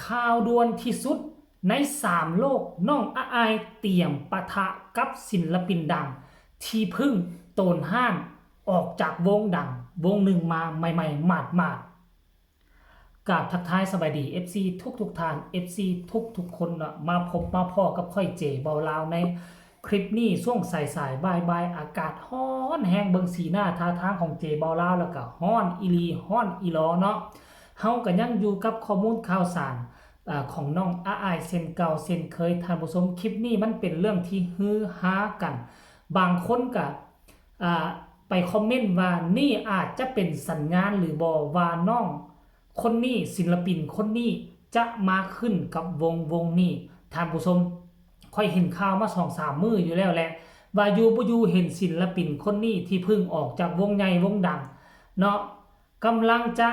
ข่าวด่วนที่สุดใน3โลกน้องอายเตรียมปะทะกับศิลปินดังที่เพึ่งโตนห้านออกจากวงดังวงหนึ่งมาใหม่ๆหมาดๆกับทักทายสบายดี FC ทุกท่าน FC ทุกคนมาพบมาพ่อกับค่อยเจเบาลาวในคลิปนี้ช่วงสายบ่ายอากาศร้อนแห้งเบิงสีหน้าท่าทางของเจเบาลาวแล้วก็ร้อนอีลีร้อนอีหลอเนาะเฮาก็ยังอยู่กับข้อมูลข่าวสารของน้องอายเซนเก่าเซนเคยท่านผู้ชมคลิปนี้มันเป็นเรื่องที่ฮือฮากันบางคนก็ไปคอมเมนต์ว่านี่อาจจะเป็นสัญญาณหรือบ่ว่าน้องคนนี้ศิลปินคนนี้จะมาขึ้นกับวงนี้ท่านผู้ชมค่อยเห็นข่าวมา2-3 มื้ออยู่แล้วแหละว่าอยู่บ่อยู่เห็นศิลปินคนนี้ที่เพิ่งออกจากวงใหญ่วงดังเนาะกำลังจะ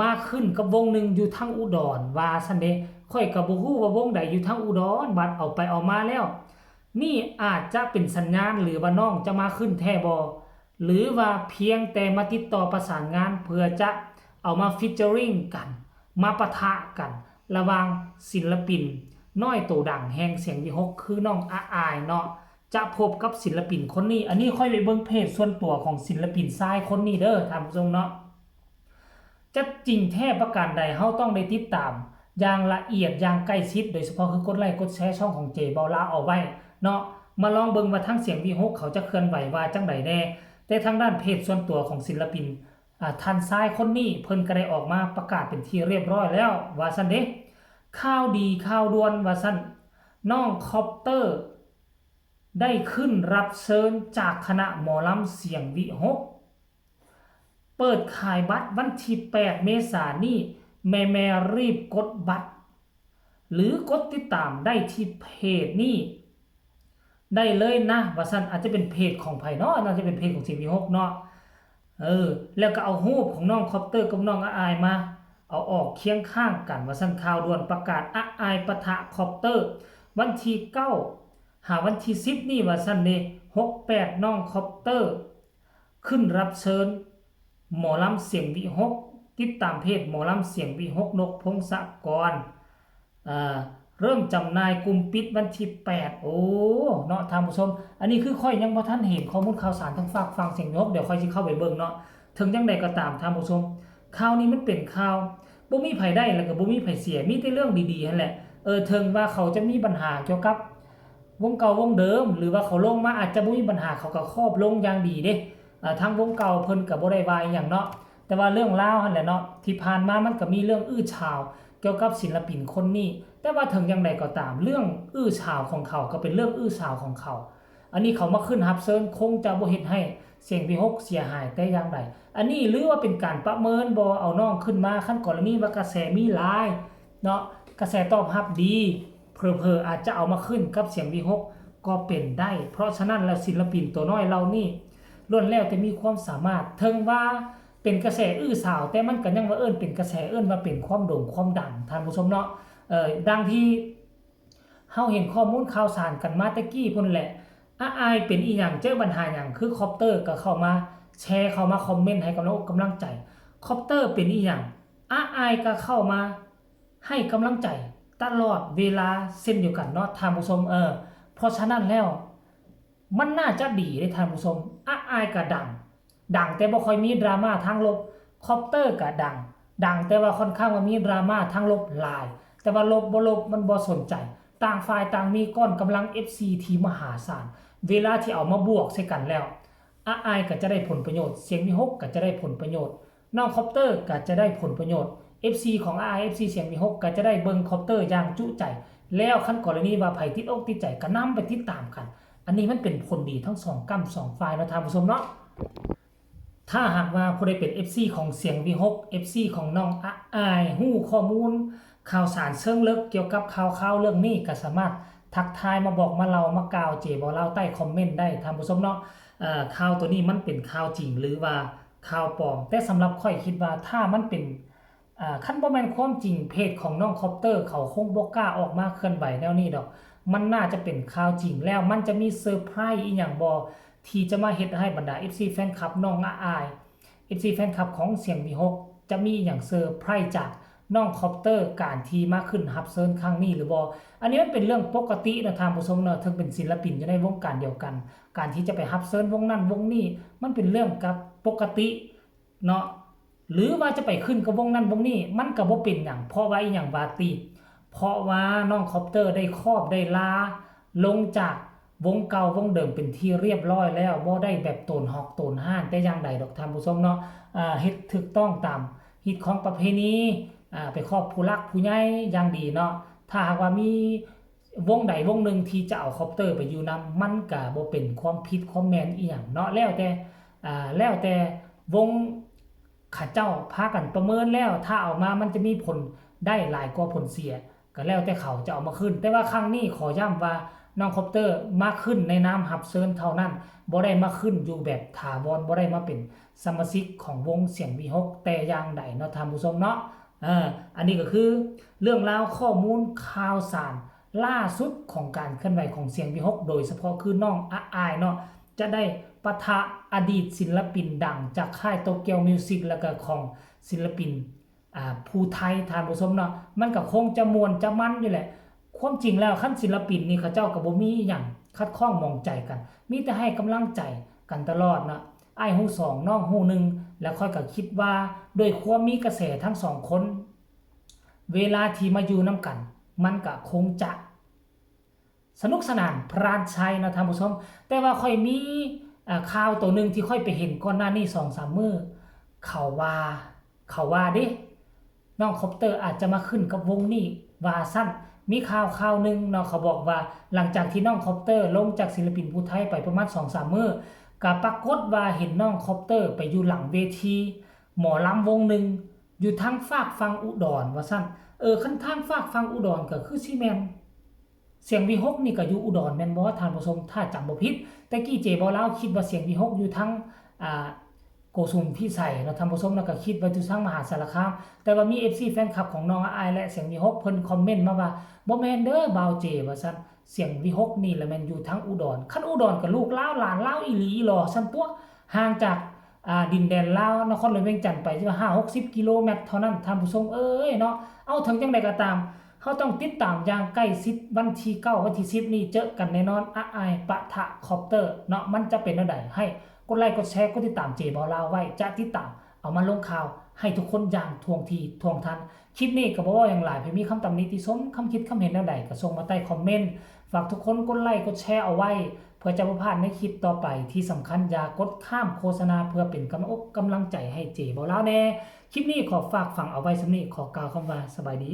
มาขึ้นกับวงหนึ่งอยู่ทางอุดรว่าซั่นเด้ค่อยก็บ่ฮู้ว่าวงใดอยู่ทางอุดรบัดเอาไปเอามาแล้วนี่อาจจะเป็นสัญญาณหรือว่าน้องจะมาขึ้นแท้บ่หรือว่าเพียงแต่มาติดต่อประสานงานเพื่อจะเอามาฟีเจอริงกันมาปะทะกันระหว่างศิลปินน้อยโตดังแห่งเสียงวิหกคือน้องอายเนาะจะพบกับศิลปินคนนี้อันนี้ค่อยไปเบิ่งเพจส่วนตัวของศิลปินชายคนนี้เด้อท่านผู้ชมเนาะจะจริงแท้ประการใดเฮาต้องได้ติดตามอย่างละเอียดอย่างใกล้ชิดโดยเฉพาะคือกดไลค์กดแชร์ช่องของเจเบาลาเอาไว้เนาะมาลองเบิ่งว่าทั้งเสียงวิหกเขาจะเคลื่อนไหวว่าจังไดแน่แต่ทางด้านเพจส่วนตัวของศิลปินท่านชายคนนี้เพิ่นก็ได้ออกมาประกาศเป็นที่เรียบร้อยแล้วว่าซั่นเด้ข่าวดีข่าวด่วนว่าซั่นน้องคอปเตอร์ได้ขึ้นรับเชิญจากคณะหมอลำเสียงวิหกเปิดขายบัตรวันที่8 เมษายนนี้แม่รีบกดบัตรหรือกดติดตามได้ที่เพจนี้ได้เลยนะว่าซั่นอาจจะเป็นเพจของไผเนาะน่าจะเป็นเพจของเสียงวิหกเนาะแล้วก็เอารูปของน้องคอปเตอร์กับน้องอายมาเอาออกเคียงข้างกันว่าซั่นข่าวด่วนประกาศอายปะทะคอปเตอร์วันที่9หาวันที่10นี่ว่าซั่นเด้68น้องคอปเตอร์ขึ้นรับเชิญหมอลำเสียงวิหกติดตามเพจหมอลำเสียงวิหกนกพงศกรเริ่มจำหน่ายกลุ่มปิดวันที่8โอ้เนาะท่านผู้ชมอันนี้คือค่อยยังบ่ทันเห็นข้อมูลข่าวสารทั้งฝากฟังเสียงวิหกเดี๋ยวค่อยสิเข้าไปเบิ่งเนาะถึงจังใดก็ตามท่านผู้ชมข่าวนี้มันเป็นข่าวบ่มีไผได้แล้วก็บ่มีไผเสียมีแต่เรื่องดีๆนั่นแหละถึงว่าเขาจะมีปัญหาเกี่ยวกับวงเก่าวงเดิมหรือว่าเขาลงมาอาจจะบ่มีปัญหาเขาก็ครอบลงอย่างดีเด้ทางวงเก่าเพิ่นก็บ่ได้ว่าอีหยังเนาะแต่ว่าเรื่องราวหั่นแหละเนาะที่ผ่านมามันก็มีเรื่องอื้อฉาวเกี่ยวกับศิลปินคนนี้แต่ว่าถึงอย่างไรก็ตามเรื่องอื้อฉาวของเขาก็เป็นเรื่องอื้อฉาวของเขาอันนี้เขามาขึ้นรับเชิญคงจะบ่เฮ็ดให้เสียงวิหกเสียหายแต่อย่างใดอันนี้หรือว่าเป็นการประเมินบ่เอาน้องขึ้นมาขั้นกรณีว่ากระแสมีหลายเนาะกระแสตอบรับดีเผลอๆอาจจะเอามาขึ้นกับเสียงวิหกก็เป็นได้เพราะฉะนั้นแล้วศิลปินตัวน้อยเรานี่ล้วนแล้วแต่มีความสามารถถึงว่าเป็นกระแสอื้อฉาวแต่มันก็ยังว่าเป็นกระแสว่าเป็นความโด่งความดังท่านผู้ชมเนาะดังที่เฮาเห็นข้อมูลข่าวสารกันมาตะกี้พุ่นแหละอายเป็นอีหยังเจอปัญหาหยังคือคอปเตอร์ก็เข้ามาแชร์เข้ามาคอมเมนต์ให้กำลังใจคอปเตอร์เป็นอีหยังอายก็เข้ามาให้กำลังใจตลอดเวลาเช่นเดียวกันเนาะท่านผู้ชมเพราะฉะนั้นแล้วมันน่าจะดีเด้ท่านผู้ชมอายก็ดังแต่บ่ค่อยมีดราม่าทางลบคอปเตอร์ก็ดังแต่ว่าค่อนข้างว่ามีดราม่าทางลบหลายแต่ว่าลบบ่ลบมันบ่สนใจต่างฝ่ายต่างมีก้อนกำลัง FC ที่มหาศาลเวลาที่เอามาบวกใส่กันแล้วอายก็จะได้ผลประโยชน์เสียงวิหกก็จะได้ผลประโยชน์น้องคอปเตอร์ก็จะได้ผลประโยชน์ FC ของFC เสียงวิหกก็จะได้เบิ่งคอปเตอร์อย่างจุใจแล้วคันกรณีว่าไผติดอกติดใจก็นำไปติดตามกันอันนี้มันเป็นผลดีทั้ง2ฝั่ง2ฝ่ายเนาะท่านผู้ชมเนาะถ้าหากว่าผู้ใดเป็น FC ของเสียงวิหก FC ของน้องอายฮู้ข้อมูลข่าวสารเชิงลึกเกี่ยวกับข่าวเรื่องนี้ก็สามารถทักทายมาบอกมาเล่ามากล่าวเจบ่เล่าใต้คอมเมนต์ได้ท่านผู้ชมเนาะข่าวตัวนี้มันเป็นข่าวจริงหรือว่าข่าวปลอมแต่สำหรับค่อยคิดว่าถ้ามันเป็นคันบ่แม่นความจริงเพจของน้องคอปเตอร์เขาคงบ่กล้าออกมาเคลื่อนไหวแนวนี้ดอกมันน่าจะเป็นข่าวจริงแล้วมันจะมีเซอร์ไพรส์อีหยังบ่ที่จะมาเฮ็ดให้บรรดา FC แฟนคลับน้องอาย FC แฟนคลับของเสียงวิหกจะมีอย่างเซอร์ไพรส์จาก น้องคอปเตอร์การที่มาขึ้นรับเชิญครั้งนี้หรือบ่อันนี้มันเป็นเรื่องปกตินะท่านผู้ชมเนาะถึงเป็นศิลปินอยู่ในวงการเดียวกันการที่จะไปรับเชิญวงนั้นวงนี้มันเป็นเรื่องกับปกติเนาะหรือว่าจะไปขึ้นกับวงนั้นวงนี้มันก็บ่เป็นหยังเพราะว่าอีหยังว่าติเพราะว่าน้องคอปเตอร์ได้ครอบได้ลาลงจากวงเก่าวงเดิมเป็นที่เรียบร้อยแล้วบ่ได้แบบโตนหอกโตนห้านแต่อย่างใดดอกท่านผู้ชมเนาะเฮ็ดถูกต้องตามฮิตของประเพณีไปครอบผู้รักผู้ใหญ่อย่างดีเนาะถ้าหากว่ามีวงใดวงหนึ่งที่จะเอาคอปเตอร์ไปอยู่นำมันก็บ่เป็นความผิดความแม่นอีหยังเนาะแล้วแต่วงข้าเจ้าพากันประเมินแล้วถ้าเอามามันจะมีผลได้หลายกว่าผลเสียก็แล้วแต่เขาจะเอามาขึ้นแต่ว่าครั้งนี้ขอย้ำว่าน้องคอปเตอร์มาขึ้นในนามรับเชิญเท่านั้นบ่ได้มาขึ้นอยู่แบบถาวรบ่ได้มาเป็นสมาชิกของวงเสียงวีฮกแต่อย่างใดเนาะท่านผู้ชมเนาะอันนี้ก็คือเรื่องราวข้อมูลข่าวสารล่าสุดของการเคลื่อนไหวของเสียงวีฮกโดยเฉพาะคือน้องอายเนาะจะได้ปะทะอดีตศิลปินดังจากค่ายโตเกียวมิวสิกแล้วก็ของศิลปินผู้ไทยท่านผู้ชมเนาะมันก็คงจะมวนจะมันอยู่แหละความจริงแล้วขั้นศิลปินนี่เขาเจ้าก็บ่มีหยังคัดข้องมองใจกันมีแต่ให้กำลังใจกันตลอดนะอ้ายฮู้2น้องฮู้1แล้วค่อยก็คิดว่าด้วยความมีกระแสทั้ง2คนเวลาที่มาอยู่นำกันมันก็คงจะสนุกสนานพรานชัยนะท่านผู้ชมแต่ว่าค่อยมีข่าวตัวนึงที่ค่อยไปเห็นก่อนหน้านี้ 2-3 มื้อเขาว่าเด้น้องคอปเตอร์อาจจะมาขึ้นกับวงนี้ว่าสั้นมีข่าวนึงเนาะเขาบอกว่าหลังจากที่น้องคอปเตอร์ลงจากศิลปินผู้ไทยไปประมาณ 2-3 มื้อก็ปรากฏว่าเห็นน้องคอปเตอร์ไปอยู่หลังเวทีหมอลำวงนึงอยู่ทางฝากฝั่งอุดรว่าซั่นคันทางฝากฝั่งอุดรก็คือสิแม่นเสียงวีฮกนี่ก็อยู่อุดรแม่นบ่ท่านผู้ชมถ้าจำบ่ผิดแต่กี้เจบ่ลาวคิดว่าเสียงวีฮกอยู่ทางโกสุมพิสัยเนาะท่านผู้ชมแล้วก็คิดว่าอยู่ทางมหาสารคามแต่ว่ามี FC แฟนคลับของน้องอายและเสียงวีฮกเพิ่นคอมเมนต์มาว่าบ่แม่นเด้อบาวเจว่าซั่นเสียงวีฮกนี่แหละแม่นอยู่ทางอุดรคันอุดรก็ลูกลาวหลานลาวอีหลีอีหลอซั่นตัวห่างจากดินแดนลาวนครหลวงเวียงจันทน์ไปว่า5-60 กิโลเมตรเท่านั้นท่านผู้ชมเนาะเอาถึงจังได๋ก็ตามเขาต้องติดตามอย่างใกล้ชิดวันที่9วันที่10นี้เจอกันแน่นอนอายปะทะคอปเตอร์เนาะมันจะเป็นจังได๋ให้กดไลค์กดแชร์กดติดตามเจบ่าวลาวไว้จะติดตามเอามาลงข่าวให้ทุกคนอย่างท่วงทีท่วงทันคลิปนี้ก็บ่ว่าอย่างหลายเพิ่นมีคำตำหนิติชมคำคิดคำเห็นแนวใดก็ส่งมาใต้คอมเมนต์ฝากทุกคนกดไลค์กดแชร์เอาไว้เพื่อจะบ่พลาดในคลิปต่อไปที่สำคัญอย่ากดข้ามโฆษณาเพื่อเป็นกำลังใจให้เจบ่าวลาวแน่คลิปนี้ขอฝากฝังเอาไว้สำนี้ขอกล่าวคำว่าสบายดี